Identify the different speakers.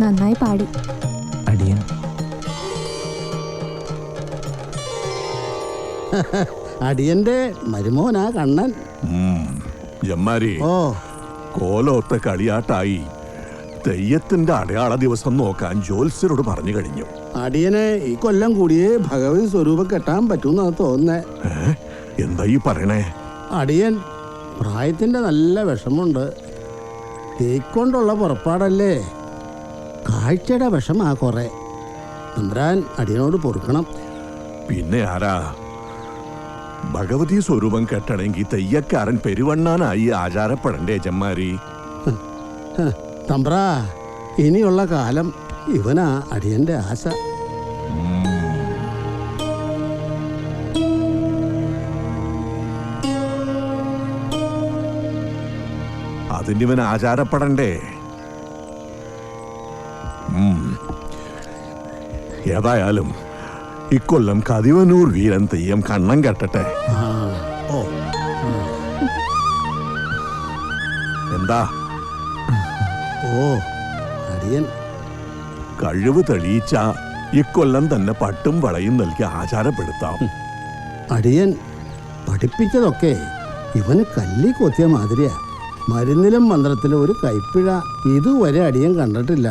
Speaker 1: നന്നായി പാടി.
Speaker 2: അടിയൻ.
Speaker 3: അടിയന്റെ മരുമോനാ കണ്ണൻ.
Speaker 4: ജമ്മാരി,
Speaker 3: ഓ,
Speaker 4: കോലോത്ത കളിയാട്ടായി. തെയ്യത്തിന്റെ അടയാള ദിവസം നോക്കാൻ ജോത്സ്യരോട് പറഞ്ഞു കഴിഞ്ഞു.
Speaker 3: അടിയനെ ഈ കൊല്ലം കൂടിയേ ഭഗവതി സ്വരൂപം കെട്ടാൻ പറ്റൂന്നാ തോന്നുന്നേ.
Speaker 4: എന്താ ഈ പറയണേ?
Speaker 3: അടിയൻ പ്രായത്തിന്റെ നല്ല വിഷമുണ്ട്. തേക്കൊണ്ടുള്ള പുറപ്പാടല്ലേ, കാഴ്ചയുടെ വിഷമാ കുറെ. തമ്പുരാൻ അടിയനോട് പൊറുക്കണം.
Speaker 4: പിന്നെ ആരാ? ഭഗവതി സ്വരൂപം കെട്ടണമെങ്കിൽ തെയ്യക്കാരൻ പെരുവണ്ണാനായി ആചാരപ്പെടണ്ടേ ജമ്മാരി?
Speaker 3: തമ്പ്രാ, ഇനിയുള്ള കാലം ഇവനാ അടിയന്റെ ആശ.
Speaker 4: അതിനിവൻ ആചാരപ്പെടണ്ടേ? ഏതായാലും ഇക്കൊല്ലം കതിവനൂർ വീരൻ തെയ്യം കണ്ണം കെട്ടട്ടെ.
Speaker 3: ഓ,
Speaker 4: എന്താ?
Speaker 3: ഓ, അടിയൻ
Speaker 4: കഴിവ് തെളിയിച്ച ഇക്കൊല്ലം തന്നെ പട്ടും വളയും നൽകി ആചാരപ്പെടുത്താം.
Speaker 3: അടിയൻ പഠിപ്പിച്ചതൊക്കെ ഇവന് കല്ലി കൊത്തിയ മാതിരിയാ. മരുന്നിലും മന്ത്രത്തിലും ഒരു കൈപ്പിഴ ഇതുവരെ അടിയൻ കണ്ടിട്ടില്ല.